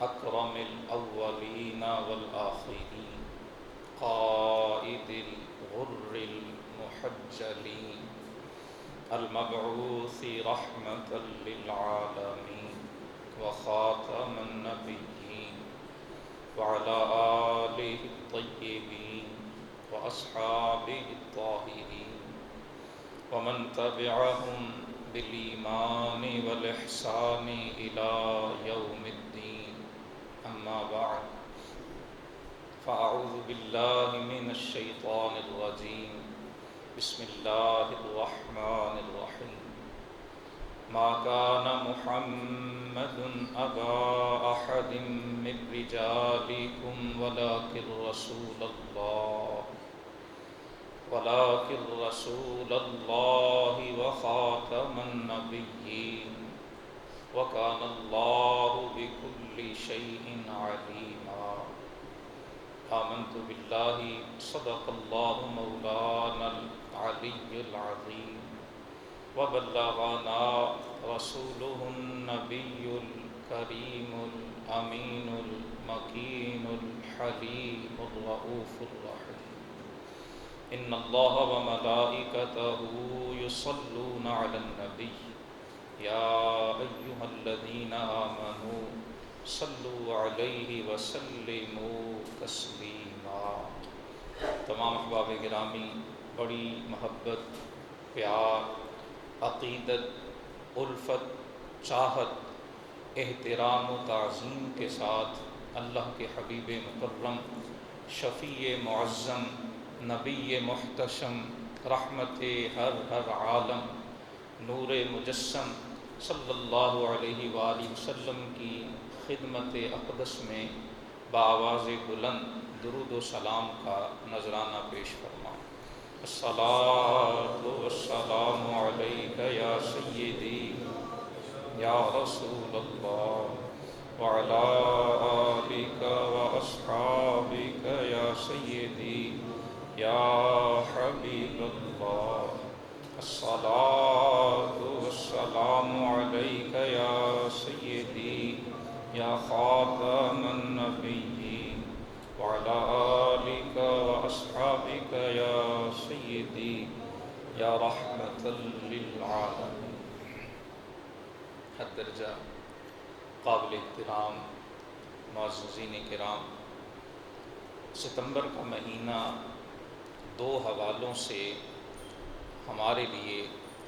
أكرم الأولين والآخرين قائد الغر المحجلين المبعوث رحمة للعالمين وخاتم النبيين وعلى آله الطيبين وأصحابه الطاهرين ومن تبعهم بالإيمان والإحسان إلى يوم الدين أما بعد فأعوذ بالله من الشيطان الرجيم بسم الله الرحمن الرحيم ما كان محمد أبا أحد من رجالكم ولكن رسول الله وخاتم النبيين وكان الله بكل شيء عليما آمنت بالله صدق الله مولانا العلي العظيم وبلغنا رسوله النبي الكريم الأمين المكين الحليم الرؤوف الرحيم إن الله وملائكته يصلون على النبي يا أيها الذين آمنوا صلوا عليه وسلموا تسلیما۔ تمام احباب گرامی، بڑی محبت، پیار، عقیدت، الفت، چاہت، احترام و تعظیم کے ساتھ اللہ کے حبیب مکرم، شفیع معظم، نبی محتشم، رحمت ہر عالم، نور مجسم صلی اللہ علیہ وآلہ وسلم کی خدمت اقدس میں بآواز بلند درود و سلام کا نذرانہ پیش فرمائیں۔ الصلاۃ والسلام علیک یا سیدی یا رسول اللہ وعلی آلک واصحابک یا سیدی یا حبیب اللہ۔ الصلاۃ والسلام علیک یا سیدی یا خاتم النبیین وعلی آلک واصحابک یا سیدی یا رحمۃ للعالمین۔ حد درجہ قابل احترام معززین کرام، ستمبر کا مہینہ دو حوالوں سے ہمارے لیے،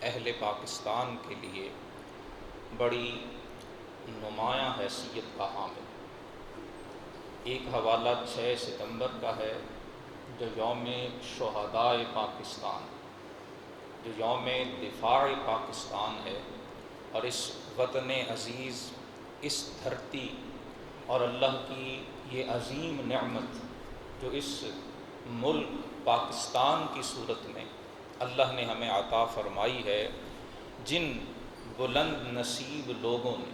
اہل پاکستان کے لیے بڑی نمایاں حیثیت کا حامل۔ ایک حوالہ 6 ستمبر کا ہے جو یوم شہدائے پاکستان، جو یوم دفاع پاکستان ہے، اور اس وطن عزیز، اس دھرتی اور اللہ کی یہ عظیم نعمت جو اس ملک پاکستان کی صورت میں اللہ نے ہمیں عطا فرمائی ہے، جن بلند نصیب لوگوں نے،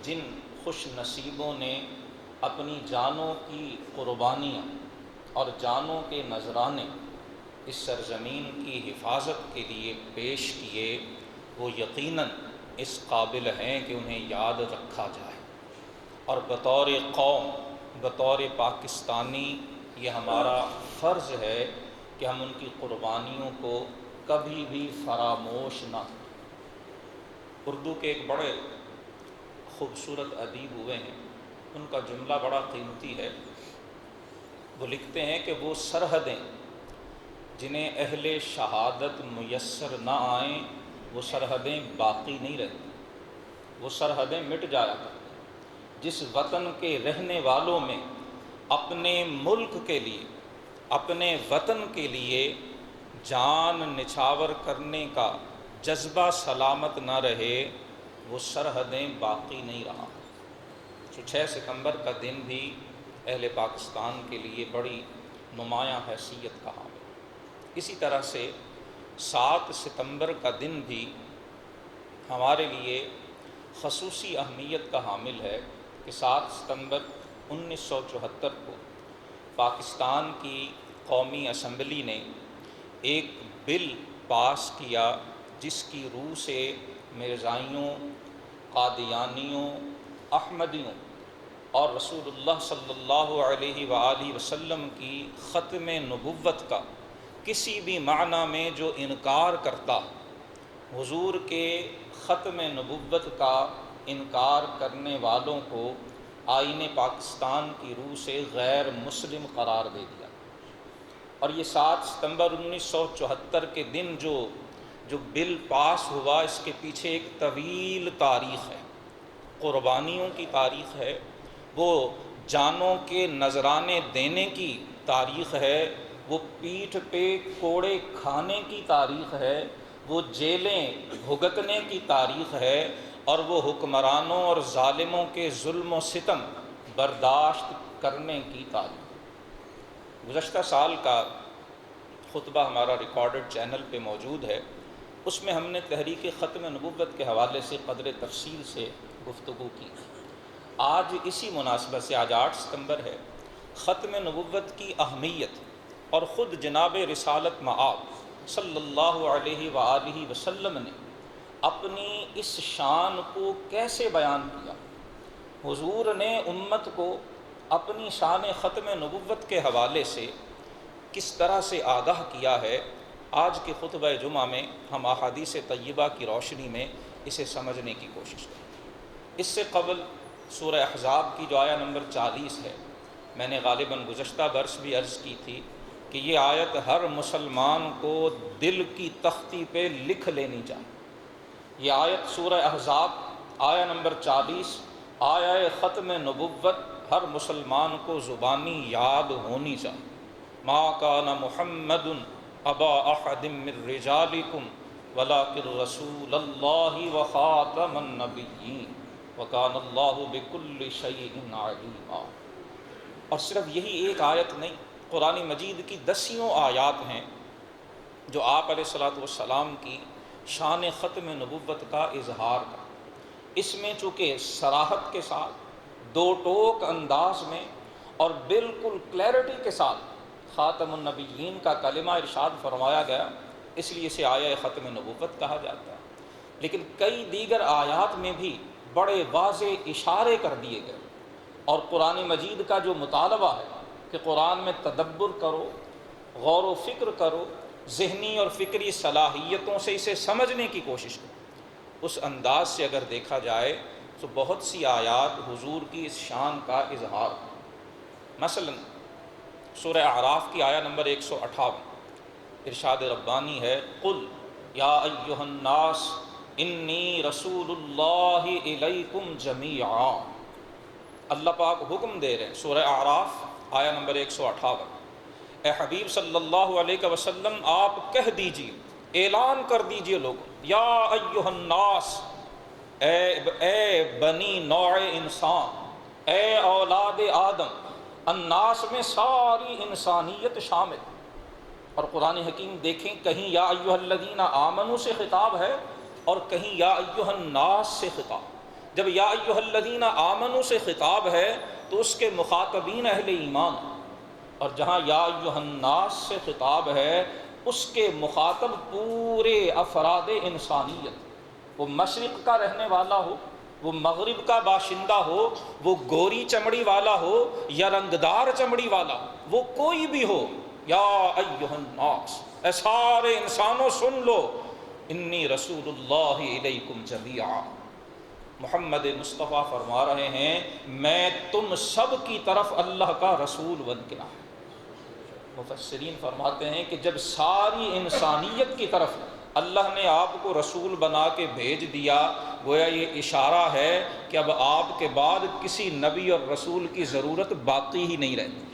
جن خوش نصیبوں نے اپنی جانوں کی قربانیاں اور جانوں کے نذرانے اس سرزمین کی حفاظت کے لیے پیش کیے، وہ یقیناً اس قابل ہیں کہ انہیں یاد رکھا جائے، اور بطور قوم، بطور پاکستانی یہ ہمارا فرض ہے کہ ہم ان کی قربانیوں کو کبھی بھی فراموش نہ کریں۔ اردو کے ایک بڑے خوبصورت ادیب ہوئے ہیں، ان کا جملہ بڑا قیمتی ہے۔ وہ لکھتے ہیں کہ وہ سرحدیں جنہیں اہل شہادت میسر نہ آئیں، وہ سرحدیں باقی نہیں رہتی، وہ سرحدیں مٹ جایا کرتی۔ جس وطن کے رہنے والوں میں اپنے ملک کے لیے، اپنے وطن کے لیے جان نچھاور کرنے کا جذبہ سلامت نہ رہے، وہ سرحدیں باقی نہیں رہا۔ 6 ستمبر کا دن بھی اہل پاکستان کے لیے بڑی نمایاں حیثیت کا حامل۔ اسی طرح سے 7 ستمبر کا دن بھی ہمارے لیے خصوصی اہمیت کا حامل ہے کہ 7 ستمبر 1974 کو پاکستان کی قومی اسمبلی نے ایک بل پاس کیا جس کی روح سے مرزائیوں، قادیانیوں، احمدیوں اور رسول اللہ صلی اللہ علیہ وآلہ وسلم کی ختم نبوت کا کسی بھی معنی میں جو انکار کرتا، حضور کے ختم نبوت کا انکار کرنے والوں کو آئین پاکستان کی روح سے غیر مسلم قرار دے دیا۔ اور یہ 7 ستمبر 1974 کے دن جو بل پاس ہوا، اس کے پیچھے ایک طویل تاریخ ہے، قربانیوں کی تاریخ ہے، وہ جانوں کے نذرانے دینے کی تاریخ ہے، وہ پیٹھ پہ کوڑے کھانے کی تاریخ ہے، وہ جیلیں بھگتنے کی تاریخ ہے، اور وہ حکمرانوں اور ظالموں کے ظلم و ستم برداشت کرنے کی تاریخ۔ گزشتہ سال کا خطبہ ہمارا ریکارڈڈ چینل پہ موجود ہے، اس میں ہم نے تحریک ختم نبوت کے حوالے سے قدر تفصیل سے گفتگو کی۔ آج اسی مناسبت سے، آج 8 ستمبر ہے، ختم نبوت کی اہمیت اور خود جناب رسالت مآب صلی اللہ علیہ وآلہ وسلم نے اپنی اس شان کو کیسے بیان کیا۔ حضور نے امت کو اپنی شان ختم نبوت کے حوالے سے کس طرح سے آگاہ کیا ہے، آج کے خطبہ جمعہ میں ہم احادیث طیبہ کی روشنی میں اسے سمجھنے کی کوشش کریں۔ اس سے قبل سورہ احزاب کی جو آیہ نمبر 40 ہے، میں نے غالباً گزشتہ برس بھی عرض کی تھی کہ یہ آیت ہر مسلمان کو دل کی تختی پہ لکھ لینی چاہیے۔ یہ آیت سورہ احزاب آیہ نمبر 40، آیہ ختم نبوت ہر مسلمان کو زبانی یاد ہونی چاہیے۔ ما کان محمد ابا احد من رجالکم ولکن رسول اللہ وخاتم النبیین وکان اللہ بکل شیء علیما۔ اور صرف یہی ایک آیت نہیں، قرآن مجید کی 10 آیات ہیں جو آپ علیہ الصلوۃ والسلام کی شان ختم نبوت کا اظہار کا۔ اس میں چونکہ صراحت کے ساتھ، دو ٹوک انداز میں اور بالکل کلیئرٹی کے ساتھ خاتم النبیین کا کلمہ ارشاد فرمایا گیا، اس لیے اسے آیہ ختم نبوت کہا جاتا ہے۔ لیکن کئی دیگر آیات میں بھی بڑے واضح اشارے کر دیے گئے، اور قرآن مجید کا جو مطالبہ ہے کہ قرآن میں تدبر کرو، غور و فکر کرو، ذہنی اور فکری صلاحیتوں سے اسے سمجھنے کی کوشش کرو، اس انداز سے اگر دیکھا جائے تو بہت سی آیات حضور کی اس شان کا اظہار۔ مثلا سورہ اعراف کی آیہ نمبر 158 ارشاد ربانی ہے، قل یا ایھا الناس انی رسول اللہ الیکم جمیعا۔ اللہ پاک حکم دے رہے ہیں، سورہ اعراف آیہ نمبر 158، اے حبیب صلی اللہ علیہ وسلم آپ کہہ دیجیے، اعلان کر دیجیے لوگوں، یا ایھا الناس، اے بنی نوع انسان، اے اولاد آدم۔ الناس میں ساری انسانیت شامل، اور قرآن حکیم دیکھیں، کہیں یا ایھا الذین آمنوا سے خطاب ہے اور کہیں یا ایھا الناس سے خطاب۔ جب یا ایھا الذین آمنوا سے خطاب ہے تو اس کے مخاطبین اہل ایمان، اور جہاں یا ایھا الناس سے خطاب ہے اس کے مخاطب پورے افراد انسانیت، وہ مشرق کا رہنے والا ہو، وہ مغرب کا باشندہ ہو، وہ گوری چمڑی والا ہو یا رنگدار چمڑی والا ہو، وہ کوئی بھی ہو، یا ایھا الناس، اے سارے انسانوں سن لو، انی رسول اللہ الیکم جمیعا۔ محمد مصطفیٰ فرما رہے ہیں میں تم سب کی طرف اللہ کا رسول بن کے آیا۔ مفسرین فرماتے ہیں کہ جب ساری انسانیت کی طرف اللہ نے آپ کو رسول بنا کے بھیج دیا، گویا یہ اشارہ ہے کہ اب آپ کے بعد کسی نبی اور رسول کی ضرورت باقی ہی نہیں رہتی۔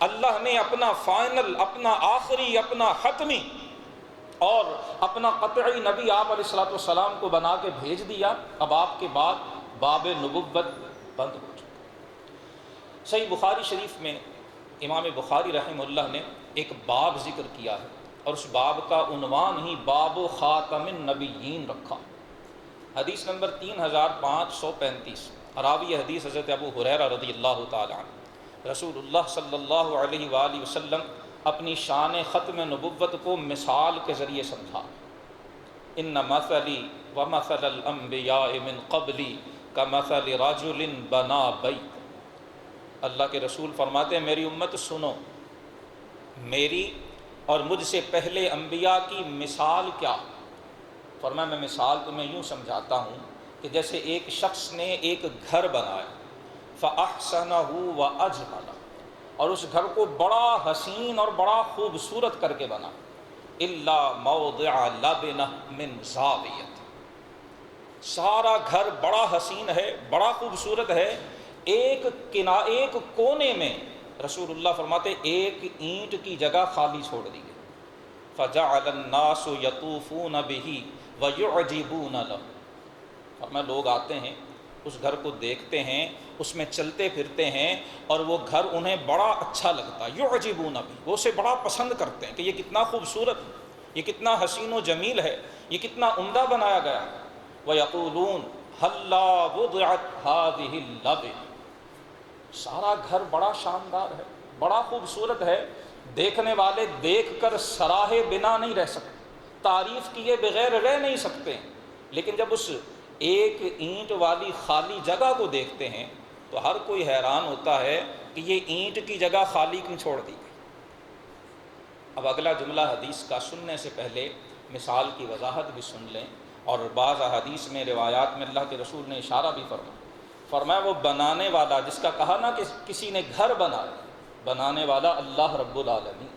اللہ نے اپنا فائنل، اپنا آخری، اپنا حتمی اور اپنا قطعی نبی آپ علیہ الصلوۃ والسلام کو بنا کے بھیج دیا، اب آپ کے بعد باب نبوت بند ہو چکا۔ صحیح بخاری شریف میں امام بخاری رحمہ اللہ نے ایک باب ذکر کیا ہے، اور اس باب کا عنوان ہی باب خاتم النبیین رکھا۔ حدیث نمبر 3535، راوی حدیث حضرت ابو ہریرہ رضی اللہ تعالی عنہ۔ رسول اللہ صلی اللہ علیہ وآلہ وسلم اپنی شان ختم نبوت کو مثال کے ذریعے سمجھا۔ ان مثلی ومثل الانبیاء من قبلی کمثل رجل بنا بیت۔ اللہ کے رسول فرماتے ہیں میری امت سنو، میری اور مجھ سے پہلے انبیاء کی مثال کیا؟ فرمایا میں مثال تمہیں یوں سمجھاتا ہوں کہ جیسے ایک شخص نے ایک گھر بنایا، فَأَحْسَنَهُ وَأَجْمَلَهُ، اور اس گھر کو بڑا حسین اور بڑا خوبصورت کر کے بنا، إِلَّا مَوْضِعَ لَبْنَةٍ مِّن زَاوِيَةٍ، سارا گھر بڑا حسین ہے، بڑا خوبصورت ہے، ایک کونے میں رسول اللہ فرماتے ایک اینٹ کی جگہ خالی چھوڑ دی گئی، فَجَعَلَ النَّاسُ يَطُوفُونَ بِهِ وَيُعْجِبُونَ لَهُ، فرمایا لوگ آتے ہیں اس گھر کو دیکھتے ہیں، اس میں چلتے پھرتے ہیں اور وہ گھر انہیں بڑا اچھا لگتا ہے، یعجبون بھی، وہ اسے بڑا پسند کرتے ہیں کہ یہ کتنا خوبصورت، یہ کتنا حسین و جمیل ہے، یہ کتنا عمدہ بنایا گیا۔ وَيَقُولُونَ هَلَّا وُضِعَتْ هَٰذِهِ اللَّبْنَةُ، سارا گھر بڑا شاندار ہے، بڑا خوبصورت ہے، دیکھنے والے دیکھ کر سراہے بنا نہیں رہ سکتے، تعریف کیے بغیر رہ نہیں سکتے، لیکن جب اس ایک اینٹ والی خالی جگہ کو دیکھتے ہیں تو ہر کوئی حیران ہوتا ہے کہ یہ اینٹ کی جگہ خالی کیوں چھوڑ دی گئی۔ اب اگلا جملہ حدیث کا سننے سے پہلے مثال کی وضاحت بھی سن لیں، اور بعض احادیث میں روایات میں اللہ کے رسول نے اشارہ بھی فرمایا وہ بنانے والا جس کا کہا نا کہ کسی نے گھر بنایا، بنانے والا اللہ رب العالمین،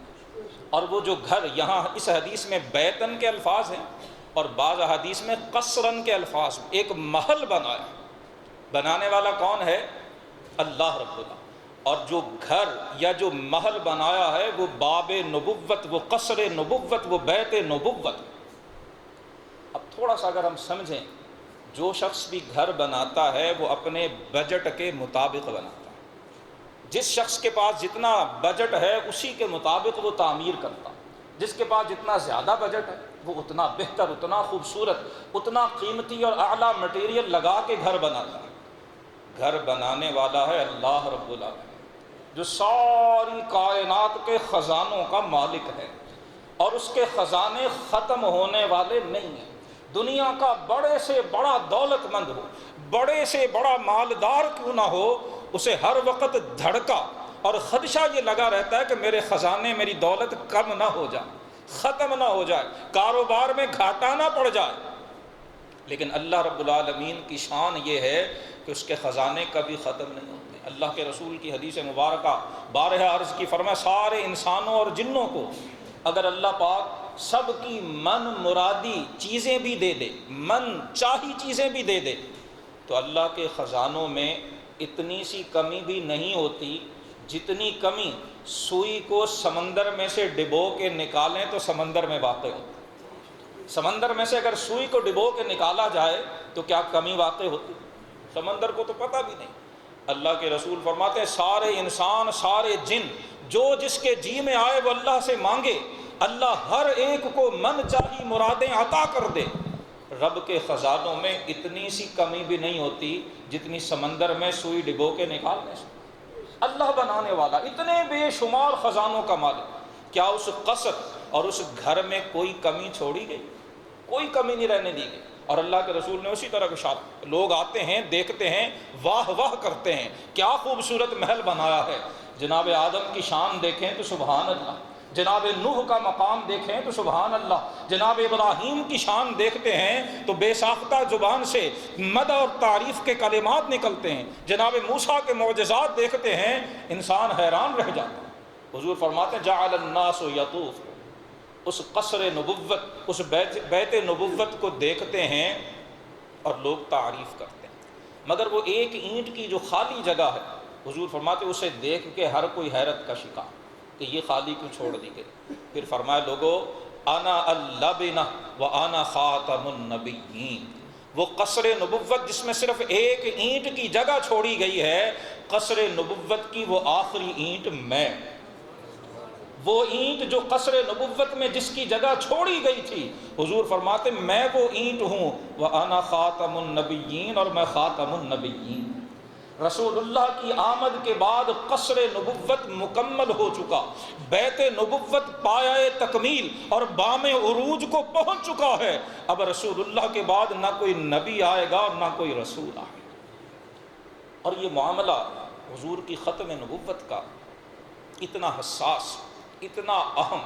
اور وہ جو گھر یہاں اس حدیث میں بیتن کے الفاظ ہیں اور بعض احادیث میں قصرن کے الفاظ، ایک محل بنایا، بنانے والا کون ہے؟ اللہ رب العالمین، اور جو گھر یا جو محل بنایا ہے وہ باب نبوت، وہ قصر نبوت، وہ بیت نبوت۔ اب تھوڑا سا اگر ہم سمجھیں، جو شخص بھی گھر بناتا ہے وہ اپنے بجٹ کے مطابق بناتا ہے، جس شخص کے پاس جتنا بجٹ ہے اسی کے مطابق وہ تعمیر کرتا، جس کے پاس جتنا زیادہ بجٹ ہے وہ اتنا بہتر، اتنا خوبصورت، اتنا قیمتی اور اعلیٰ مٹیریل لگا کے گھر بناتا ہے۔ گھر بنانے والا ہے اللہ رب العالمین، جو ساری کائنات کے خزانوں کا مالک ہے، اور اس کے خزانے ختم ہونے والے نہیں ہیں۔ دنیا کا بڑے سے بڑا دولت مند ہو، بڑے سے بڑا مالدار کیوں نہ ہو، اسے ہر وقت دھڑکا اور خدشہ یہ لگا رہتا ہے کہ میرے خزانے، میری دولت کم نہ ہو جائے، ختم نہ ہو جائے، کاروبار میں گھاٹا نہ پڑ جائے۔ لیکن اللہ رب العالمین کی شان یہ ہے کہ اس کے خزانے کبھی ختم نہیں ہوتے۔ اللہ کے رسول کی حدیث مبارکہ بارہا عرض کی، فرمایا سارے انسانوں اور جنوں کو اگر اللہ پاک سب کی من مرادی چیزیں بھی دے دے، من چاہی چیزیں بھی دے دے، تو اللہ کے خزانوں میں اتنی سی کمی بھی نہیں ہوتی جتنی کمی سوئی کو سمندر میں سے ڈبو کے نکالیں تو سمندر میں واقع ہوتی۔ سمندر میں سے اگر سوئی کو ڈبو کے نکالا جائے تو کیا کمی واقع ہوتی؟ سمندر کو تو پتہ بھی نہیں۔ اللہ کے رسول فرماتے ہیں سارے انسان، سارے جن، جو جس کے جی میں آئے وہ اللہ سے مانگے، اللہ ہر ایک کو من چاہی مرادیں عطا کر دے۔ رب کے خزانوں میں اتنی سی کمی بھی نہیں ہوتی جتنی سمندر میں سوئی ڈبو کے نکالنے سے۔ اللہ بنانے والا، اتنے بے شمار خزانوں کا مالک، کیا اس قصر اور اس گھر میں کوئی کمی چھوڑی گئی؟ کوئی کمی نہیں رہنے دی گئی۔ اور اللہ کے رسول نے اسی طرح اشارہ، لوگ آتے ہیں، دیکھتے ہیں، واہ واہ کرتے ہیں، کیا خوبصورت محل بنایا ہے۔ جناب آدم کی شان دیکھیں تو سبحان اللہ، جناب نوح کا مقام دیکھیں تو سبحان اللہ، جناب ابراہیم کی شان دیکھتے ہیں تو بے ساختہ زبان سے مدح اور تعریف کے کلمات نکلتے ہیں، جناب موسیٰ کے معجزات دیکھتے ہیں، انسان حیران رہ جاتا ہے۔ حضور فرماتے ہیں جعل الناس یطوف، اس قصر نبوت، اس بیت نبوت کو دیکھتے ہیں اور لوگ تعریف کرتے ہیں، مگر وہ ایک اینٹ کی جو خالی جگہ ہے، حضور فرماتے اسے دیکھ کے ہر کوئی حیرت کا شکار کہ یہ خالی کیوں چھوڑ دی گئی۔ پھر فرمایا لوگو انا اللبنہ وانا خاتم النبیین، وہ قصر نبوت جس میں صرف ایک اینٹ کی جگہ چھوڑی گئی ہے، قصر نبوت کی وہ آخری اینٹ میں، وہ اینٹ جو قصر نبوت میں جس کی جگہ چھوڑی گئی تھی، حضور فرماتے میں وہ اینٹ ہوں، وانا خاتم النبیین، اور میں خاتم النبیین۔ رسول اللہ کی آمد کے بعد قصر نبوت مکمل ہو چکا، بیت نبوت پایہ تکمیل اور بام عروج کو پہنچ چکا ہے۔ اب رسول اللہ کے بعد نہ کوئی نبی آئے گا اور نہ کوئی رسول آئے گا۔ اور یہ معاملہ حضور کی ختم نبوت کا اتنا حساس، اتنا اہم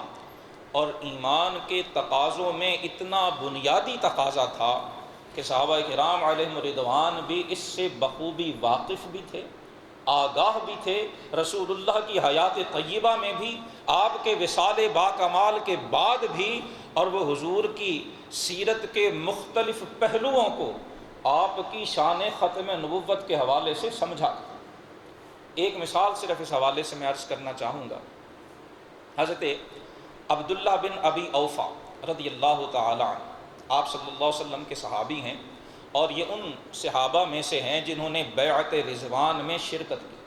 اور ایمان کے تقاضوں میں اتنا بنیادی تقاضا تھا کہ صحابہ کرام علیہم رضوان بھی اس سے بخوبی واقف بھی تھے، آگاہ بھی تھے۔ رسول اللہ کی حیات طیبہ میں بھی، آپ کے وصال با کمال کے بعد بھی، اور وہ حضور کی سیرت کے مختلف پہلوؤں کو آپ کی شان ختم نبوت کے حوالے سے سمجھا۔ ایک مثال صرف اس حوالے سے میں عرض کرنا چاہوں گا۔ حضرت عبداللہ بن ابی اوفا رضی اللہ تعالی عنہ آپ صلی اللہ علیہ وسلم کے صحابی ہیں، اور یہ ان صحابہ میں سے ہیں جنہوں نے بیعت رضوان میں شرکت کی،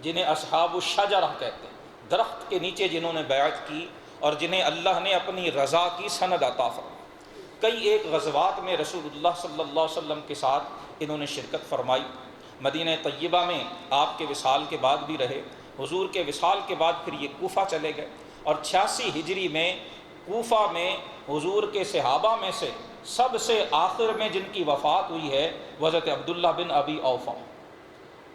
جنہیں اصحاب الشجرہ کہتے ہیں، درخت کے نیچے جنہوں نے بیعت کی اور جنہیں اللہ نے اپنی رضا کی سند عطا فرمائی۔ کئی ایک غزوات میں رسول اللہ صلی اللہ علیہ وسلم کے ساتھ انہوں نے شرکت فرمائی۔ مدینہ طیبہ میں آپ کے وصال کے بعد بھی رہے، حضور کے وصال کے بعد پھر یہ کوفہ چلے گئے، اور 86 ہجری میں کوفہ میں حضور کے صحابہ میں سے سب سے آخر میں جن کی وفات ہوئی ہے وہ حضرت عبداللہ بن ابی اوفا۔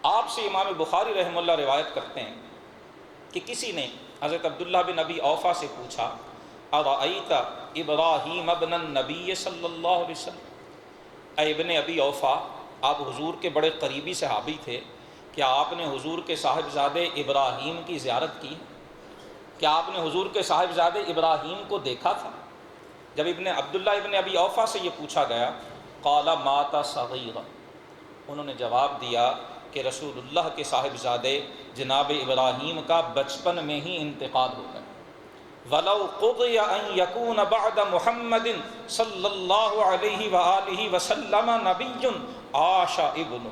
آپ سے امام بخاری رحمہ اللہ روایت کرتے ہیں کہ کسی نے حضرت عبداللہ بن ابی اوفا سے پوچھا، ارأیت ابراہیم ابن النبی صلی اللہ علیہ وسلم، اے ابن ابی اوفا، آپ حضور کے بڑے قریبی صحابی تھے، کیا آپ نے حضور کے صاحبزادے ابراہیم کی زیارت کی؟ کیا آپ نے حضور کے صاحبزادے ابراہیم کو دیکھا تھا؟ جب عبداللہ ابن ابی اوفا سے یہ پوچھا گیا، قال مات صغیرا، انہوں نے جواب دیا کہ رسول اللہ کے صاحبزادے جناب ابراہیم کا بچپن میں ہی انتقال ہو گیا۔ وَلَوْ قُضِيَ أَن يَكُونَ بَعْدَ مُحَمَّدٍ صلی اللہ علیہ وآلہ وسلم نبی عاش ابنہ۔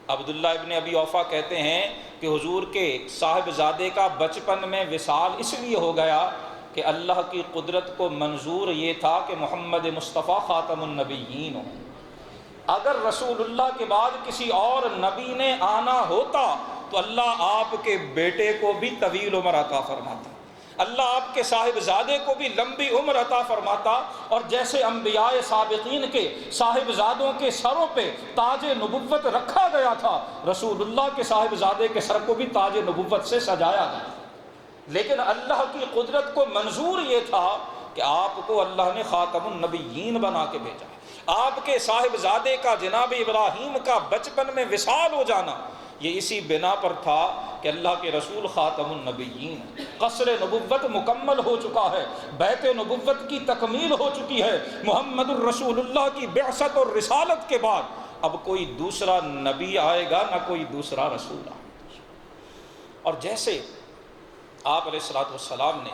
عبداللہ ابن ابی اوفا کہتے ہیں کہ حضور کے صاحبزادے کا بچپن میں وصال اس لیے ہو گیا کہ اللہ کی قدرت کو منظور یہ تھا کہ محمد مصطفیٰ خاتم النبیین ہوں۔ اگر رسول اللہ کے بعد کسی اور نبی نے آنا ہوتا تو اللہ آپ کے بیٹے کو بھی طویل عمر عطا فرماتا، اللہ آپ کے صاحبزادے کو بھی لمبی عمر عطا فرماتا، اور جیسے انبیاء سابقین کے صاحبزادوں کے سروں پہ تاج نبوت رکھا گیا تھا، رسول اللہ کے صاحبزادے کے سر کو بھی تاج نبوت سے سجایا گیا۔ لیکن اللہ کی قدرت کو منظور یہ تھا کہ آپ کو اللہ نے خاتم النبیین بنا کے بھیجا۔ آپ کے صاحبزادے کا جناب ابراہیم کا بچپن میں وصال ہو جانا یہ اسی بنا پر تھا کہ اللہ کے رسول خاتم النبیین، قصر نبوت مکمل ہو چکا ہے، بیت نبوت کی تکمیل ہو چکی ہے، محمد الرسول اللہ کی بعثت اور رسالت کے بعد اب کوئی دوسرا نبی آئے گا نہ کوئی دوسرا رسول آئے گا۔ اور جیسے آپ علیہ الصلوۃ والسلام نے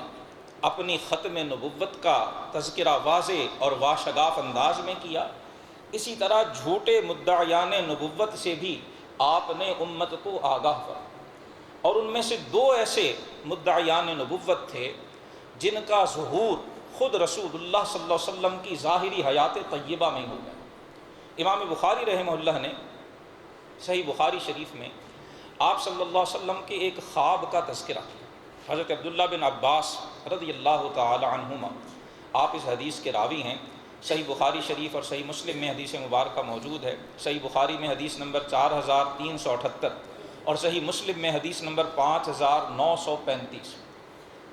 اپنی ختم نبوت کا تذکرہ واضح اور واشگاف انداز میں کیا، اسی طرح جھوٹے مدعیان نبوت سے بھی آپ نے امت کو آگاہ کیا۔ اور ان میں سے دو ایسے مدعیان نبوت تھے جن کا ظہور خود رسول اللہ صلی اللہ علیہ وسلم کی ظاہری حیات طیبہ میں ہو گیا۔ امام بخاری رحمہ اللہ نے صحیح بخاری شریف میں آپ صلی اللہ علیہ وسلم کے ایک خواب کا تذکرہ کیا۔ حضرت عبداللہ بن عباس رضی اللہ تعالی عنہما آپ اس حدیث کے راوی ہیں۔ صحیح بخاری شریف اور صحیح مسلم میں حدیث مبارکہ موجود ہے۔ صحیح بخاری میں حدیث نمبر 4378 اور صحیح مسلم میں حدیث نمبر 5935۔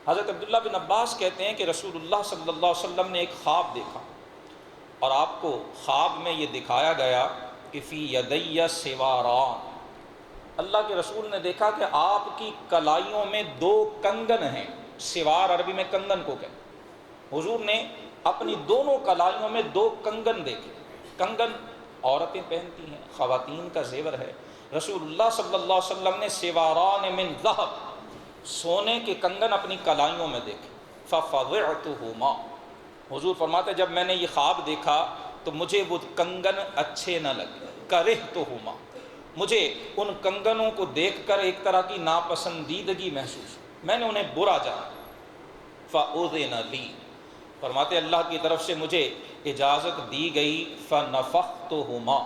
حضرت عبداللہ بن عباس کہتے ہیں کہ رسول اللہ صلی اللہ علیہ وسلم نے ایک خواب دیکھا، اور آپ کو خواب میں یہ دکھایا گیا کہ فی یدی سواران، اللہ کے رسول نے دیکھا کہ آپ کی کلائیوں میں دو کنگن ہیں۔ سوار عربی میں کنگن کو کہتے۔ حضور نے اپنی دونوں کلائیوں میں دو کنگن دیکھے۔ کنگن عورتیں پہنتی ہیں، خواتین کا زیور ہے۔ رسول اللہ صلی اللہ علیہ وسلم نے سواران من ذہب، سونے کے کنگن اپنی کلائیوں میں دیکھے۔ ففضعتہما، حضور فرماتے جب میں نے یہ خواب دیکھا تو مجھے وہ کنگن اچھے نہ لگے، کرہتہما، مجھے ان کنگنوں کو دیکھ کر ایک طرح کی ناپسندیدگی محسوس، میں نے انہیں برا جانا۔ فأذن لی، فرماتے اللہ کی طرف سے مجھے اجازت دی گئی۔ فنفختہما،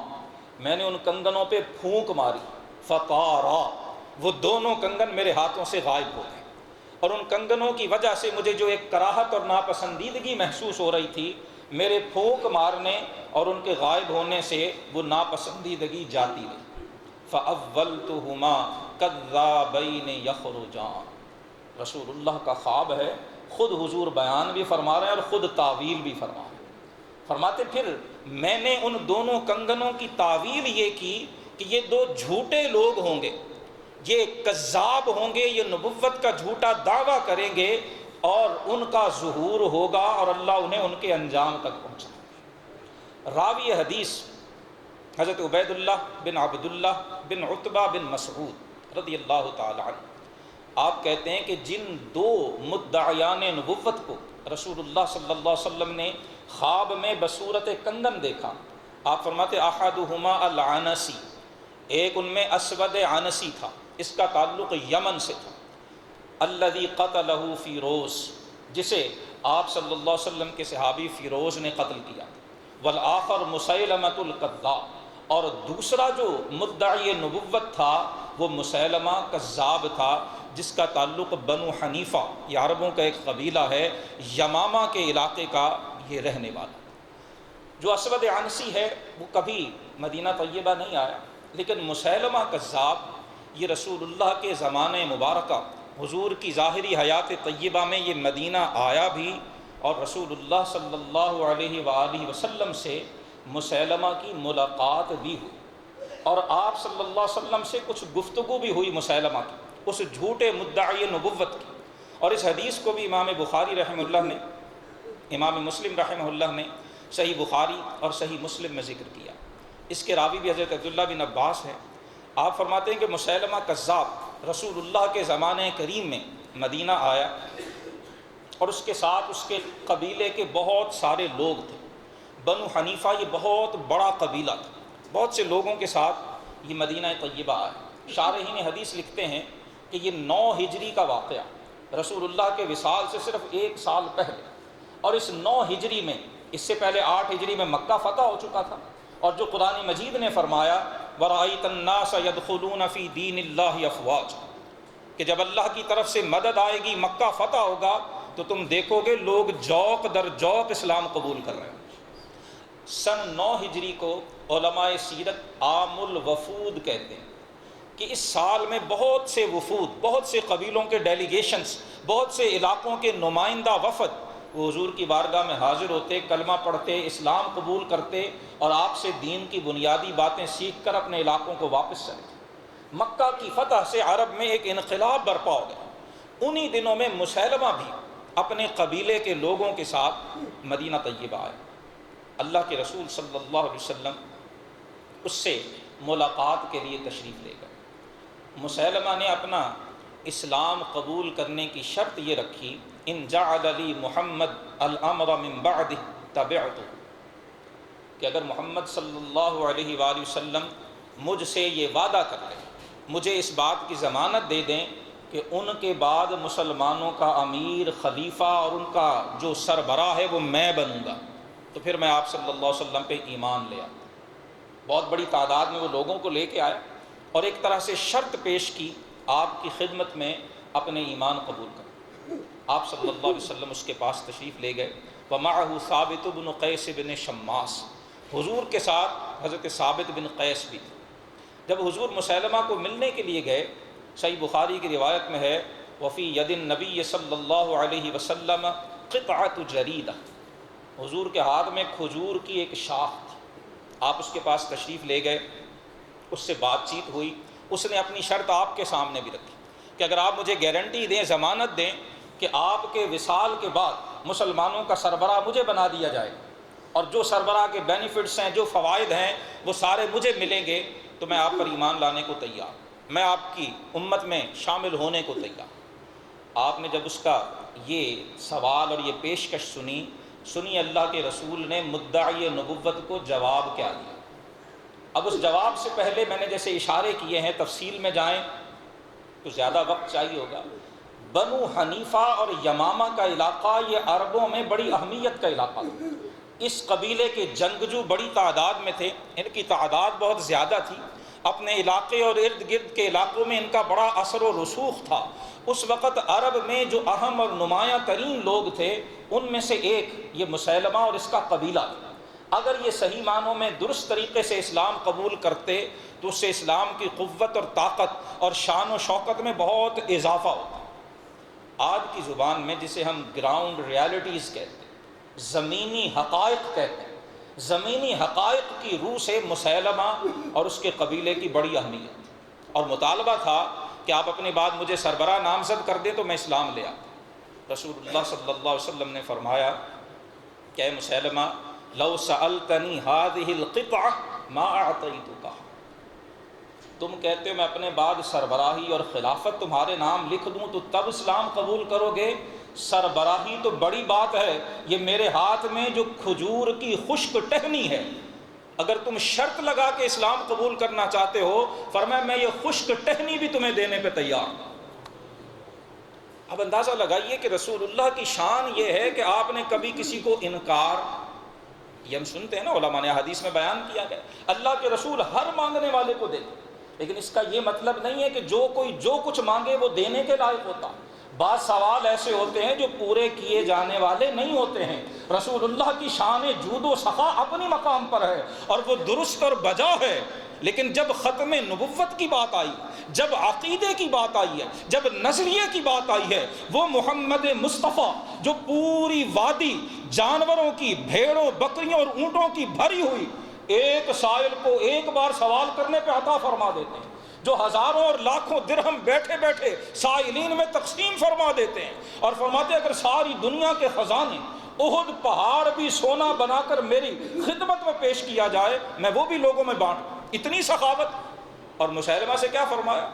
میں نے ان کنگنوں پہ پھونک ماری۔ فطارا، وہ دونوں کنگن میرے ہاتھوں سے غائب ہو گئے، اور ان کنگنوں کی وجہ سے مجھے جو ایک کراہت اور ناپسندیدگی محسوس ہو رہی تھی، میرے پھونک مارنے اور ان کے غائب ہونے سے وہ ناپسندیدگی جاتی رہی۔ فَأَوَّلْتُهُمَا كَذَّابَيْنِ يَخْرُجَانِ۔ رسول اللہ کا خواب ہے، خود حضور بیان بھی فرما رہے ہیں اور خود تعویل بھی فرما رہے ہیں۔ فرماتے پھر میں نے ان دونوں کنگنوں کی تعویل یہ کی کہ یہ دو جھوٹے لوگ ہوں گے، یہ کذاب ہوں گے، یہ نبوت کا جھوٹا دعویٰ کریں گے اور ان کا ظہور ہوگا اور اللہ انہیں ان کے انجام تک پہنچائے۔ راوی حدیث حضرت عبید اللہ بن عبداللہ بن عتبہ بن مسعود رضی اللہ تعالی عنہ، آپ کہتے ہیں کہ جن دو مدعیان نبوت کو رسول اللہ صلی اللہ علیہ وسلم نے خواب میں بصورت کنگن دیکھا، آپ فرماتے احدہما العنسی، ایک ان میں اسود عنسی تھا، اس کا تعلق یمن سے تھا، الذی قتلہ فیروز، جسے آپ صلی اللہ علیہ وسلم کے صحابی فیروز نے قتل کیا، والآخر مسیلمۃ الکذاب، اور دوسرا جو مدعی نبوت تھا وہ مسیلمہ کذاب تھا، جس کا تعلق بنو حنیفہ، یہ عربوں کا ایک قبیلہ ہے، یمامہ کے علاقے کا یہ رہنے والا۔ جو اسود عنسی ہے وہ کبھی مدینہ طیبہ نہیں آیا، لیکن مسیلمہ کذاب یہ رسول اللہ کے زمانے مبارکہ حضور کی ظاہری حیات طیبہ میں یہ مدینہ آیا بھی، اور رسول اللہ صلی اللہ علیہ وآلہ وسلم سے مسیلمہ کی ملاقات بھی ہوئی، اور آپ صلی اللہ علیہ وسلم سے کچھ گفتگو بھی ہوئی مسیلمہ کی، اس جھوٹے مدعی نبوت کی۔ اور اس حدیث کو بھی امام بخاری رحمہ اللہ نے، امام مسلم رحمہ اللہ نے صحیح بخاری اور صحیح مسلم میں ذکر کیا۔ اس کے راوی بھی حضرت عبداللہ بن عباس ہیں۔ آپ فرماتے ہیں کہ مسیلمہ کذاب رسول اللہ کے زمانے کریم میں مدینہ آیا، اور اس کے ساتھ اس کے قبیلے کے بہت سارے لوگ تھے۔ بنو حنیفہ یہ بہت بڑا قبیلہ تھا، بہت سے لوگوں کے ساتھ یہ مدینہ طیبہ آیا۔ شارحین حدیث لکھتے ہیں کہ یہ 9 ہجری کا واقعہ، رسول اللہ کے وصال سے صرف 1 سال پہلے، اور اس 9 ہجری میں، اس سے پہلے 8 ہجری میں مکہ فتح ہو چکا تھا، اور جو قرآن مجید نے فرمایا وَرَأَيْتَ النَّاسَ يَدْخُلُونَ فِي دِينِ اللَّهِ أَفْوَاجًا، کہ جب اللہ کی طرف سے مدد آئے گی، مکہ فتح ہوگا، تو تم دیکھو گے لوگ جوق در جوق اسلام قبول کر رہے ہیں۔ سن 9 ہجری کو علماء سیرت عام الوفود کہتے ہیں کہ اس سال میں بہت سے وفود، بہت سے قبیلوں کے ڈیلیگیشنز، بہت سے علاقوں کے نمائندہ وفد وہ حضور کی بارگاہ میں حاضر ہوتے، کلمہ پڑھتے، اسلام قبول کرتے، اور آپ سے دین کی بنیادی باتیں سیکھ کر اپنے علاقوں کو واپس چلے۔ مکہ کی فتح سے عرب میں ایک انقلاب برپا ہو گیا۔ انہی دنوں میں مسیلمہ بھی اپنے قبیلے کے لوگوں کے ساتھ مدینہ طیبہ آئے۔ اللہ کے رسول صلی اللہ علیہ وسلم اس سے ملاقات کے لیے تشریف لے گئے۔ مسیلمہ نے اپنا اسلام قبول کرنے کی شرط یہ رکھی، ان جعل لی محمد الامر من بعدہ تبعتہ، کہ اگر محمد صلی اللہ علیہ وآلہ وسلم مجھ سے یہ وعدہ کر لیں، مجھے اس بات کی ضمانت دے دیں کہ ان کے بعد مسلمانوں کا امیر، خلیفہ اور ان کا جو سربراہ ہے وہ میں بنوں گا، تو پھر میں آپ صلی اللہ علیہ وسلم پہ ایمان لے آتا۔ بہت بڑی تعداد میں وہ لوگوں کو لے کے آیا اور ایک طرح سے شرط پیش کی، آپ کی خدمت میں اپنے ایمان قبول کریں۔ آپ صلی اللہ علیہ وسلم اس کے پاس تشریف لے گئے۔ ومعہ ثابت بن قیس بن شماس، حضور کے ساتھ حضرت ثابت بن قیس بھی تھے۔ جب حضور مسیلمہ کو ملنے کے لیے گئے، صحیح بخاری کی روایت میں ہے وفی ید النبی صلی اللہ علیہ وسلم قطعۃ جریدہ، حضور کے ہاتھ میں کھجور کی ایک شاخ تھی۔ آپ اس کے پاس تشریف لے گئے، اس سے بات چیت ہوئی، اس نے اپنی شرط آپ کے سامنے بھی رکھی کہ اگر آپ مجھے گارنٹی دیں، ضمانت دیں کہ آپ کے وصال کے بعد مسلمانوں کا سربراہ مجھے بنا دیا جائے اور جو سربراہ کے بینیفٹس ہیں، جو فوائد ہیں وہ سارے مجھے ملیں گے، تو میں آپ پر ایمان لانے کو تیار، میں آپ کی امت میں شامل ہونے کو تیار۔ آپ نے جب اس کا یہ سوال اور یہ پیشکش سنی، اللہ کے رسول نے مدعی نبوت کو جواب کیا دیا۔ اب اس جواب سے پہلے میں نے جیسے اشارے کیے ہیں، تفصیل میں جائیں تو زیادہ وقت چاہیے ہوگا۔ بنو حنیفہ اور یمامہ کا علاقہ یہ عربوں میں بڑی اہمیت کا علاقہ تھا۔ اس قبیلے کے جنگجو بڑی تعداد میں تھے، ان کی تعداد بہت زیادہ تھی، اپنے علاقے اور ارد گرد کے علاقوں میں ان کا بڑا اثر و رسوخ تھا۔ اس وقت عرب میں جو اہم اور نمایاں ترین لوگ تھے ان میں سے ایک یہ مسیلمہ اور اس کا قبیلہ تھا۔ اگر یہ صحیح معنوں میں درست طریقے سے اسلام قبول کرتے تو اس سے اسلام کی قوت اور طاقت اور شان و شوکت میں بہت اضافہ ہوتا۔ آج کی زبان میں جسے ہم گراؤنڈ ریالٹیز کہتے ہیں، زمینی حقائق کہتے ہیں، زمینی حقائق کی روح سے مسیلمہ اور اس کے قبیلے کی بڑی اہمیت اور مطالبہ تھا کہ آپ اپنے بعد مجھے سربراہ نامزد کر دیں تو میں اسلام لے آتا۔ رسول اللہ صلی اللہ علیہ وسلم نے فرمایا کہ اے مسیلمہ لو سألتنی هذه القطعة ما اعطیتک، تم کہتے ہو میں اپنے بعد سربراہی اور خلافت تمہارے نام لکھ دوں تو تب اسلام قبول کرو گے؟ سربراہی تو بڑی بات ہے، یہ میرے ہاتھ میں جو کھجور کی خشک ٹہنی ہے، اگر تم شرط لگا کے اسلام قبول کرنا چاہتے ہو، فرمایا میں یہ خشک ٹہنی بھی تمہیں دینے پہ تیار ہوں۔ اب اندازہ لگائیے کہ رسول اللہ کی شان یہ ہے کہ آپ نے کبھی کسی کو انکار، یہ ہم سنتے ہیں نا، علماء نے حدیث میں بیان کیا گیا اللہ کے رسول ہر مانگنے والے کو دیتے، لیکن اس کا یہ مطلب نہیں ہے کہ جو کوئی جو کچھ مانگے وہ دینے کے لائق ہوتا۔ بعض سوال ایسے ہوتے ہیں جو پورے کیے جانے والے نہیں ہوتے ہیں۔ رسول اللہ کی شان جود و سخا اپنی مقام پر ہے اور وہ درست اور بجا ہے، لیکن جب ختم نبوت کی بات آئی، جب عقیدے کی بات آئی ہے، جب نظریے کی بات آئی ہے، وہ محمد مصطفیٰ جو پوری وادی جانوروں کی، بھیڑوں بکریوں اور اونٹوں کی بھری ہوئی، ایک سائل کو ایک بار سوال کرنے پہ عطا فرما دیتے ہیں، جو ہزاروں اور لاکھوں درہم بیٹھے بیٹھے سائلین میں تقسیم فرما دیتے ہیں اور فرماتے ہیں اگر ساری دنیا کے خزانے احد پہاڑ بھی سونا بنا کر میری خدمت میں پیش کیا جائے میں وہ بھی لوگوں میں بانٹ، اتنی سخاوت۔ اور مسیلمہ سے کیا فرمایا؟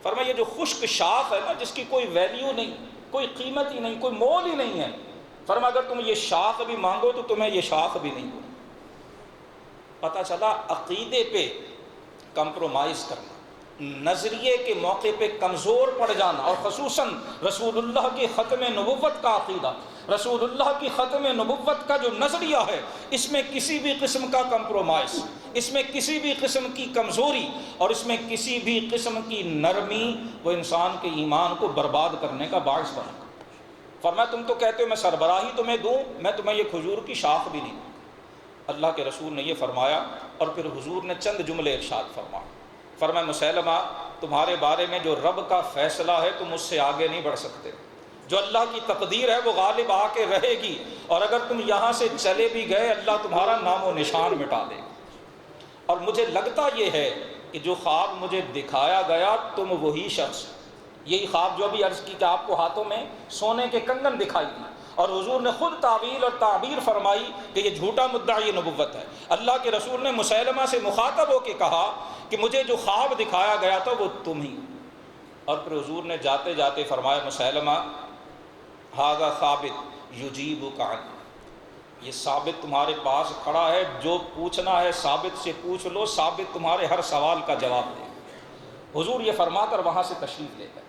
فرمایا یہ جو خشک شاخ ہے نا، جس کی کوئی ویلیو نہیں، کوئی قیمت ہی نہیں، کوئی مول ہی نہیں ہے، فرمایا اگر تم یہ شاخ بھی مانگو تو تمہیں یہ شاخ بھی نہیں دو۔ پتہ چلا عقیدے پہ کمپرومائز کرنا، نظریے کے موقع پہ کمزور پڑ جانا، اور خصوصاً رسول اللہ کی ختم نبوت کا عقیدہ، رسول اللہ کی ختم نبوت کا جو نظریہ ہے، اس میں کسی بھی قسم کا کمپرومائز، اس میں کسی بھی قسم کی کمزوری اور اس میں کسی بھی قسم کی نرمی وہ انسان کے ایمان کو برباد کرنے کا باعث بنے گا۔ فرمایا تم تو کہتے ہو میں سربراہی تمہیں دوں، میں تمہیں یہ کھجور کی شاخ بھی نہیں دوں۔ اللہ کے رسول نے یہ فرمایا اور پھر حضور نے چند جملے ارشاد فرمایا مسیلمہ تمہارے بارے میں جو رب کا فیصلہ ہے تم اس سے آگے نہیں بڑھ سکتے، جو اللہ کی تقدیر ہے وہ غالب آ کے رہے گی، اور اگر تم یہاں سے چلے بھی گئے اللہ تمہارا نام و نشان مٹا دے گا۔ اور مجھے لگتا یہ ہے کہ جو خواب مجھے دکھایا گیا تم وہی شخص، یہی خواب جو ابھی عرض کی کہ آپ کو ہاتھوں میں سونے کے کنگن دکھائی دی، اور حضور نے خود تعویل اور تعبیر فرمائی کہ یہ جھوٹا مدعی نبوت ہے۔ اللہ کے رسول نے مسیلمہ سے مخاطب ہو کے کہا کہ مجھے جو خواب دکھایا گیا تھا وہ تم ہی، اور پھر حضور نے جاتے جاتے فرمایا مسیلمہ ھذا ثابت یجیبک عنہ، یہ ثابت تمہارے پاس کھڑا ہے، جو پوچھنا ہے ثابت سے پوچھ لو، ثابت تمہارے ہر سوال کا جواب دے۔ حضور یہ فرما کر وہاں سے تشریف لے گئے۔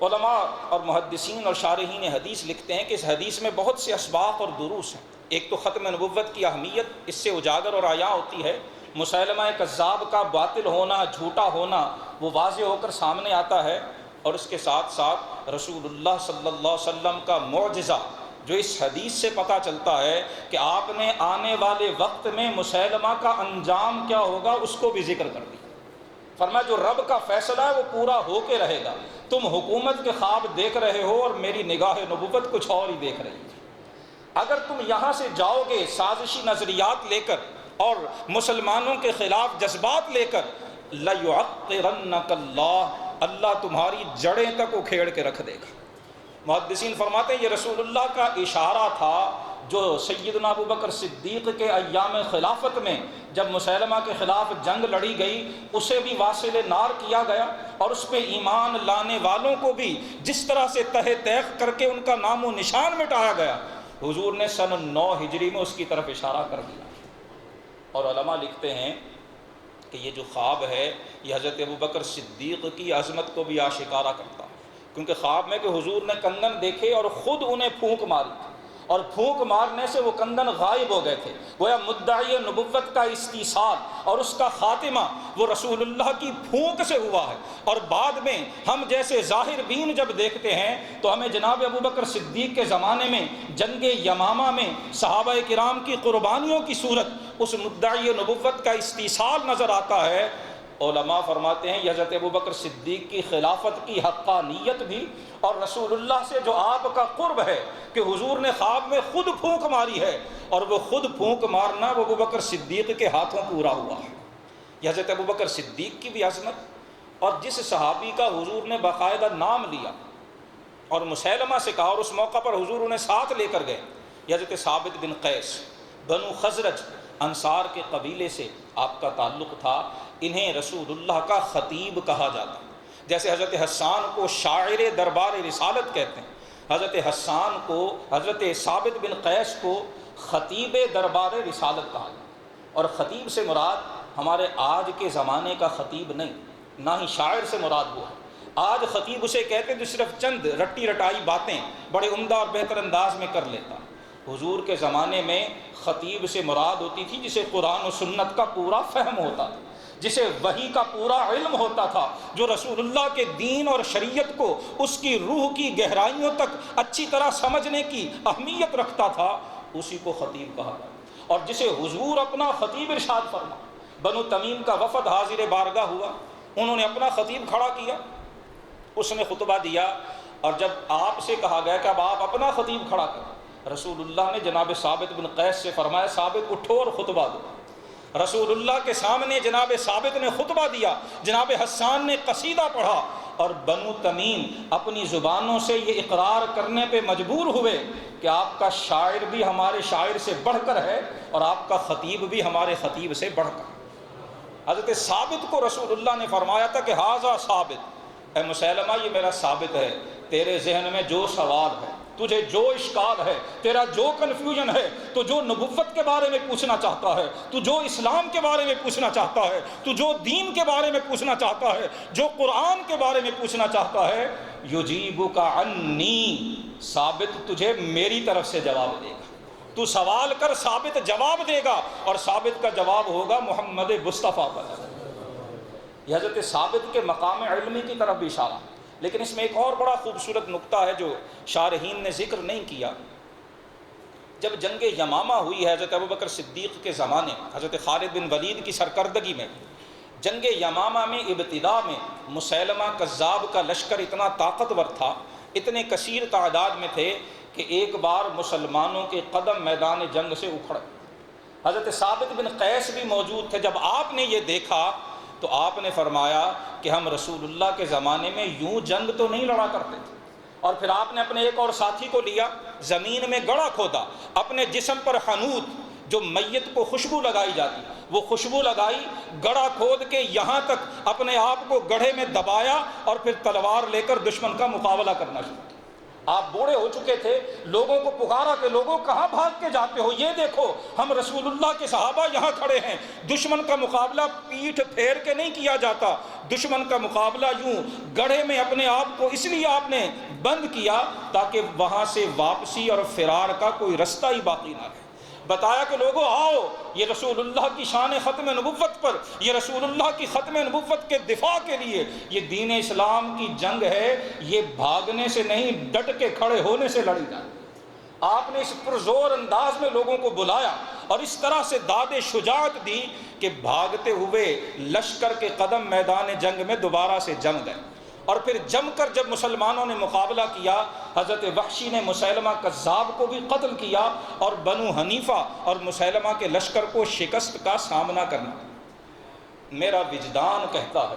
علماء اور محدثین اور شارحین حدیث لکھتے ہیں کہ اس حدیث میں بہت سے اسباق اور دروس ہیں۔ ایک تو ختم نبوت کی اہمیت اس سے اجاگر اور عیاں ہوتی ہے، مسیلمہ کذاب کا باطل ہونا، جھوٹا ہونا وہ واضح ہو کر سامنے آتا ہے، اور اس کے ساتھ ساتھ رسول اللہ صلی اللہ علیہ وسلم کا معجزہ جو اس حدیث سے پتہ چلتا ہے کہ آپ نے آنے والے وقت میں مسیلمہ کا انجام کیا ہوگا اس کو بھی ذکر کر دیا۔ فرمایا جو رب کا فیصلہ ہے وہ پورا ہو کے رہے گا، تم حکومت کے خواب دیکھ رہے ہو اور میری نگاہ نبوت کچھ اور ہی دیکھ رہی ہے۔ اگر تم یہاں سے جاؤ گے سازشی نظریات لے کر اور مسلمانوں کے خلاف جذبات لے کر، لَيُعَقِّرَنَّكَ اللَّهُ، اللہ تمہاری جڑیں تک اکھیڑ کے رکھ دے گا۔ محدثین فرماتے ہیں یہ رسول اللہ کا اشارہ تھا جو سیدنا ابوبکر صدیق کے ایام خلافت میں جب مسیلمہ کے خلاف جنگ لڑی گئی اسے بھی واصل نار کیا گیا، اور اس پہ ایمان لانے والوں کو بھی جس طرح سے تہ تیغ کر کے ان کا نام و نشان مٹایا گیا، حضور نے سن 9 ہجری میں اس کی طرف اشارہ کر دیا۔ اور علماء لکھتے ہیں کہ یہ جو خواب ہے یہ حضرت ابوبکر صدیق کی عظمت کو بھی آشکارا کرتا ہے، کیونکہ خواب میں کہ حضور نے کنگن دیکھے اور خود انہیں پھونک ماری اور پھونک مارنے سے وہ کندن غائب ہو گئے تھے۔ گویا مدعی نبوت کا استیصال اور اس کا خاتمہ وہ رسول اللہ کی پھونک سے ہوا ہے۔ اور بعد میں ہم جیسے ظاہر بین جب دیکھتے ہیں تو ہمیں جناب ابوبکر صدیق کے زمانے میں جنگ یمامہ میں صحابہ کرام کی قربانیوں کی صورت اس مدعی نبوت کا استیصال نظر آتا ہے۔ علماء فرماتے ہیں یہ حضرت ابوبکر صدیق کی خلافت کی حقانیت بھی اور رسول اللہ سے جو آپ کا قرب ہے کہ حضور نے خواب میں خود پھونک ماری ہے، اور وہ خود پھونک مارنا وہ ابوبکر صدیق کے ہاتھوں پورا ہوا ہے۔ یہ حضرت ابوبکر صدیق کی بھی عظمت، اور جس صحابی کا حضور نے باقاعدہ نام لیا اور مسیلمہ سے کہا اور اس موقع پر حضور انہیں ساتھ لے کر گئے، یہ حضرت ثابت بن قیس، بنو خزرج انصار کے قبیلے سے آپ کا تعلق تھا۔ انہیں رسول اللہ کا خطیب کہا جاتا ہے۔ جیسے حضرت حسان کو شاعر دربار رسالت کہتے ہیں، حضرت حسان کو، حضرت ثابت بن قیس کو خطیب دربار رسالت کہا جاتا ہے۔ اور خطیب سے مراد ہمارے آج کے زمانے کا خطیب نہیں، نہ ہی شاعر سے مراد وہ ہے۔ آج خطیب اسے کہتے ہیں جو صرف چند رٹی رٹائی باتیں بڑے عمدہ اور بہتر انداز میں کر لیتا۔ حضور کے زمانے میں خطیب سے مراد ہوتی تھی جسے قرآن و سنت کا پورا فہم ہوتا تھا، جسے وحی کا پورا علم ہوتا تھا، جو رسول اللہ کے دین اور شریعت کو اس کی روح کی گہرائیوں تک اچھی طرح سمجھنے کی اہمیت رکھتا تھا، اسی کو خطیب کہا جاتا۔ اور جسے حضور اپنا خطیب ارشاد فرما۔ بنو تمیم کا وفد حاضر بارگاہ ہوا، انہوں نے اپنا خطیب کھڑا کیا، اس نے خطبہ دیا، اور جب آپ سے کہا گیا کہ اب آپ اپنا خطیب کھڑا کریں، رسول اللہ نے جناب ثابت بن قیس سے فرمایا ثابت اٹھو اور خطبہ دو۔ رسول اللہ کے سامنے جناب ثابت نے خطبہ دیا، جناب حسان نے قصیدہ پڑھا، اور بنو تمیم اپنی زبانوں سے یہ اقرار کرنے پہ مجبور ہوئے کہ آپ کا شاعر بھی ہمارے شاعر سے بڑھ کر ہے اور آپ کا خطیب بھی ہمارے خطیب سے بڑھ کر۔ حضرت ثابت کو رسول اللہ نے فرمایا تھا کہ ھذا ثابت، اے مسیلمہ یہ میرا ثابت ہے، تیرے ذہن میں جو سوال ہے، تجھے جو اشکال ہے، تیرا جو کنفیوژن ہے، تو جو نبوت کے بارے میں پوچھنا چاہتا ہے، تو جو اسلام کے بارے میں پوچھنا چاہتا ہے، تو جو دین کے بارے میں پوچھنا چاہتا ہے، جو قرآن کے بارے میں پوچھنا چاہتا ہے، یجیبک عنی، ثابت تجھے میری طرف سے جواب دے گا۔ تو سوال کر، ثابت جواب دے گا، اور ثابت کا جواب ہوگا محمد مصطفیٰ پر۔ یہ حضرت ثابت کے مقام علمی کی طرف بھی اشارہ، لیکن اس میں ایک اور بڑا خوبصورت نقطہ ہے جو شارحین نے ذکر نہیں کیا۔ جب جنگ یمامہ ہوئی ہے حضرت ابوبکر صدیق کے زمانے، حضرت خالد بن ولید کی سرکردگی میں، جنگ یمامہ میں ابتدا میں مسیلمہ کذاب کا لشکر اتنا طاقتور تھا، اتنے کثیر تعداد میں تھے کہ ایک بار مسلمانوں کے قدم میدان جنگ سے اکھڑ۔ حضرت ثابت بن قیس بھی موجود تھے۔ جب آپ نے یہ دیکھا تو آپ نے فرمایا کہ ہم رسول اللہ کے زمانے میں یوں جنگ تو نہیں لڑا کرتے تھے۔ اور پھر آپ نے اپنے ایک اور ساتھی کو لیا، زمین میں گڑھا کھودا، اپنے جسم پر حنوط جو میت کو خوشبو لگائی جاتی وہ خوشبو لگائی، گڑھا کھود کے یہاں تک اپنے آپ کو گڑھے میں دبایا، اور پھر تلوار لے کر دشمن کا مقابلہ کرنا شروع کیا۔ آپ بوڑھے ہو چکے تھے، لوگوں کو پکارا کہ لوگوں کہاں بھاگ کے جاتے ہو، یہ دیکھو ہم رسول اللہ کے صحابہ یہاں کھڑے ہیں۔ دشمن کا مقابلہ پیٹھ پھیر کے نہیں کیا جاتا، دشمن کا مقابلہ یوں گڑھے میں اپنے آپ کو اس لیے آپ نے بند کیا تاکہ وہاں سے واپسی اور فرار کا کوئی رستہ ہی باقی نہ رہے۔ بتایا کہ لوگوں آؤ، یہ رسول اللہ کی شان ختم نبوت پر، یہ رسول اللہ کی ختم نبوت کے دفاع کے لیے یہ دین اسلام کی جنگ ہے، یہ بھاگنے سے نہیں ڈٹ کے کھڑے ہونے سے لڑی جائے۔ آپ نے اس پرزور انداز میں لوگوں کو بلایا اور اس طرح سے داد شجاعت دی کہ بھاگتے ہوئے لشکر کے قدم میدان جنگ میں دوبارہ سے جم گئے۔ اور پھر جم کر جب مسلمانوں نے مقابلہ کیا، حضرت وحشی نے مسیلمہ کذاب کو بھی قتل کیا، اور بنو حنیفہ اور مسیلمہ کے لشکر کو شکست کا سامنا کرنا۔ میرا وجدان کہتا ہے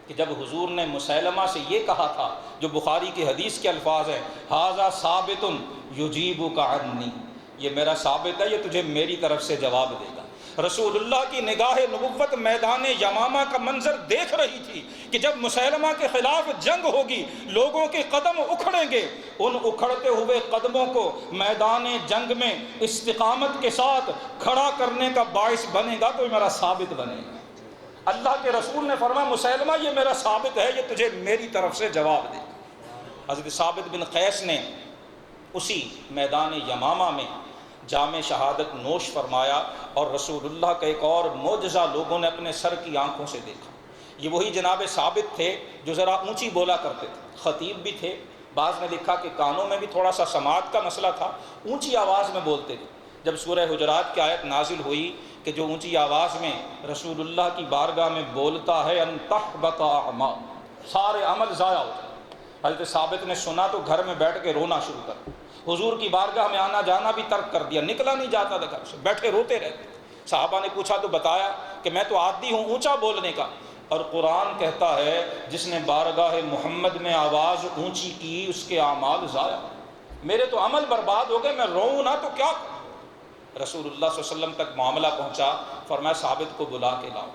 کہ جب حضور نے مسیلمہ سے یہ کہا تھا جو بخاری کی حدیث کے الفاظ ہیں، ھذا ثابت یجیبک عنی، یہ میرا ثابت ہے، یہ تجھے میری طرف سے جواب دے گا۔ رسول اللہ کی نگاہ نبوت میدان یمامہ کا منظر دیکھ رہی تھی کہ جب مسیلمہ کے خلاف جنگ ہوگی، لوگوں کے قدم اکھڑیں گے، ان اکھڑتے ہوئے قدموں کو میدان جنگ میں استقامت کے ساتھ کھڑا کرنے کا باعث بنے گا تو میرا ثابت بنے گا۔ اللہ کے رسول نے فرمایا مسیلمہ یہ میرا ثابت ہے، یہ تجھے میری طرف سے جواب دے گا۔ حضرت ثابت بن قیس نے اسی میدان یمامہ میں جام شہادت نوش فرمایا، اور رسول اللہ کا ایک اور معجزہ لوگوں نے اپنے سر کی آنکھوں سے دیکھا۔ یہ وہی جناب ثابت تھے جو ذرا اونچی بولا کرتے تھے، خطیب بھی تھے، بعض نے لکھا کہ کانوں میں بھی تھوڑا سا سماعت کا مسئلہ تھا، اونچی آواز میں بولتے تھے۔ جب سورہ حجرات کی آیت نازل ہوئی کہ جو اونچی آواز میں رسول اللہ کی بارگاہ میں بولتا ہے ان تحبط اعمال، سارے عمل ضائع ہو جائے، حضرت ثابت نے سنا تو گھر میں بیٹھ کے رونا شروع کر دیا، حضور کی بارگاہ میں آنا جانا بھی ترک کر دیا، نکلا نہیں جاتا تھا گھر سے، بیٹھے روتے رہتے۔ صحابہ نے پوچھا تو بتایا کہ میں تو عادی ہوں اونچا بولنے کا، اور قرآن کہتا ہے جس نے بارگاہ محمد میں آواز اونچی کی اس کے اعمال ضائع، میرے تو عمل برباد ہو گئے، میں روؤں نہ تو کیا کروں۔ رسول اللہ صلی اللہ علیہ وسلم تک معاملہ پہنچا، فرمایا ثابت کو بلا کے لاؤ۔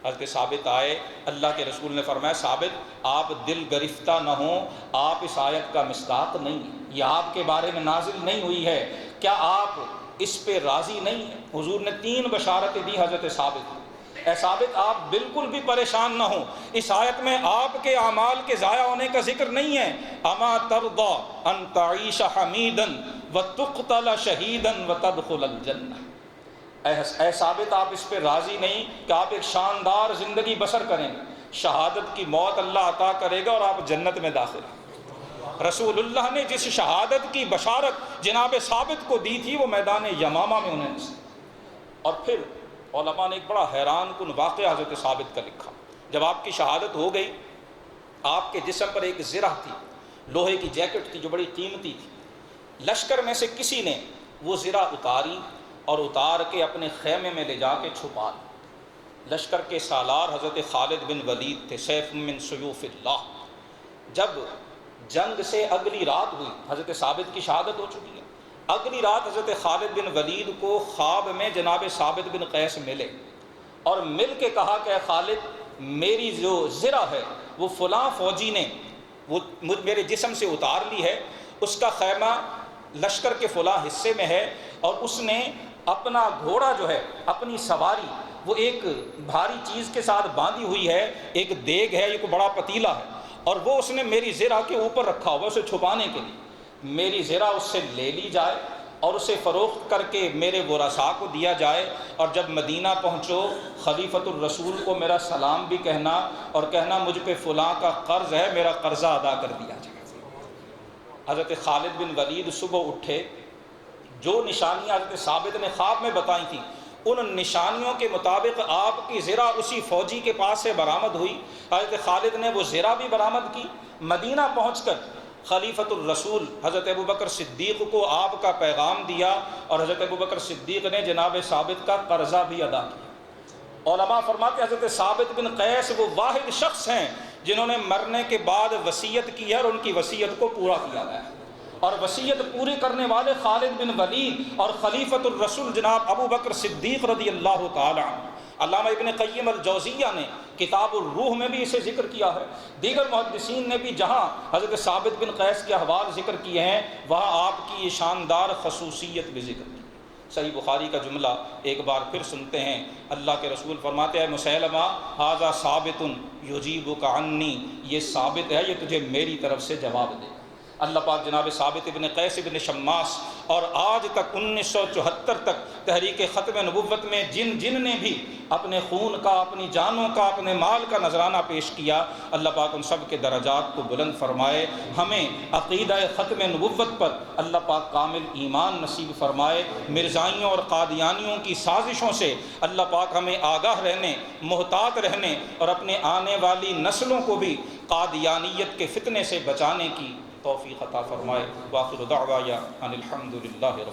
حضرت ثابت آئے، اللہ کے رسول نے فرمایا ثابت آپ دل گرفتہ نہ ہوں، آپ اس آیت کا مصداق نہیں ہیں، یہ آپ کے بارے میں نازل نہیں ہوئی ہے، کیا آپ اس پہ راضی نہیں ہیں؟ حضور نے 3 بشارتیں دی حضرت ثابت کو، اے ثابت آپ بالکل بھی پریشان نہ ہوں، اس آیت میں آپ کے اعمال کے ضائع ہونے کا ذکر نہیں ہے۔ اما ترضى ان تعيش حمیدا وتقتل شہیدا وتدخل الجنہ، اے ثابت آپ اس پہ راضی نہیں کہ آپ ایک شاندار زندگی بسر کریں، شہادت کی موت اللہ عطا کرے گا اور آپ جنت میں داخل ہیں۔ رسول اللہ نے جس شہادت کی بشارت جناب ثابت کو دی تھی وہ میدان یمامہ میں انہیں نصیب۔ اور پھر علماء نے ایک بڑا حیران کن واقعہ حضرت ثابت کا لکھا، جب آپ کی شہادت ہو گئی، آپ کے جسم پر ایک زرہ تھی، لوہے کی جیکٹ تھی جو بڑی قیمتی تھی، لشکر میں سے کسی نے وہ زرہ اتاری اور اتار کے اپنے خیمے میں لے جا کے چھپا دی۔ لشکر کے سالار حضرت خالد بن ولید تھے، سیف من سیوف اللہ۔ جب جنگ سے اگلی رات ہوئی، حضرت ثابت کی شہادت ہو چکی ہے، اگلی رات حضرت خالد بن ولید کو خواب میں جناب ثابت بن قیس ملے اور مل کے کہا کہ اے خالد میری جو زرہ ہے وہ فلاں فوجی نے وہ میرے جسم سے اتار لی ہے، اس کا خیمہ لشکر کے فلاں حصے میں ہے، اور اس نے اپنا گھوڑا جو ہے، اپنی سواری وہ ایک بھاری چیز کے ساتھ باندھی ہوئی ہے، ایک دیگ ہے، ایک بڑا پتیلا ہے، اور وہ اس نے میری زرہ کے اوپر رکھا ہوا اسے چھپانے کے لیے۔ میری زرہ اس سے لے لی جائے اور اسے فروخت کر کے میرے ورثاء کو دیا جائے، اور جب مدینہ پہنچو خلیفۃ الرسول کو میرا سلام بھی کہنا اور کہنا مجھ پہ فلاں کا قرض ہے، میرا قرضہ ادا کر دیا جائے۔ حضرت خالد بن ولید صبح اٹھے، جو نشانیاں حضرت ثابت نے خواب میں بتائی تھیں ان نشانیوں کے مطابق آپ کی زرہ اسی فوجی کے پاس سے برآمد ہوئی۔ حضرت خالد نے وہ زرہ بھی برآمد کی، مدینہ پہنچ کر خلیفۃ الرسول حضرت ابوبکر صدیق کو آپ کا پیغام دیا، اور حضرت ابوبکر صدیق نے جناب ثابت کا قرضہ بھی ادا کیا۔ علماء فرماتے ہیں حضرت ثابت بن قیس وہ واحد شخص ہیں جنہوں نے مرنے کے بعد وصیت کی ہے اور ان کی وصیت کو پورا کیا گیا ہے، اور وصیت پوری کرنے والے خالد بن ولید اور خلیفۃ الرسول جناب ابوبکر صدیق رضی اللہ تعالی عنہ۔ علامہ ابن قیم الجوزیہ نے کتاب الروح میں بھی اسے ذکر کیا ہے، دیگر محدثین نے بھی جہاں حضرت ثابت بن قیس کے احوال ذکر کیے ہیں وہاں آپ کی یہ شاندار خصوصیت بھی ذکر کی۔ صحیح بخاری کا جملہ ایک بار پھر سنتے ہیں، اللہ کے رسول فرماتے ہیں مسیلمہ ھذا ثابت یجیبک عنی، یہ ثابت ہے، یہ تجھے میری طرف سے جواب دے۔ اللہ پاک جناب ثابت ابن قیس ابن شماس اور آج تک 1974 تک تحریک ختم نبوت میں جن نے بھی اپنے خون کا، اپنی جانوں کا، اپنے مال کا نذرانہ پیش کیا، اللہ پاک ان سب کے درجات کو بلند فرمائے۔ ہمیں عقیدہ ختم نبوت پر اللہ پاک کامل ایمان نصیب فرمائے۔ مرزائیوں اور قادیانیوں کی سازشوں سے اللہ پاک ہمیں آگاہ رہنے، محتاط رہنے اور اپنے آنے والی نسلوں کو بھی قادیانیت کے فتنے سے بچانے کی توفیق عطا فرمائے۔ وآخر دعوانا ان الحمد للہ رب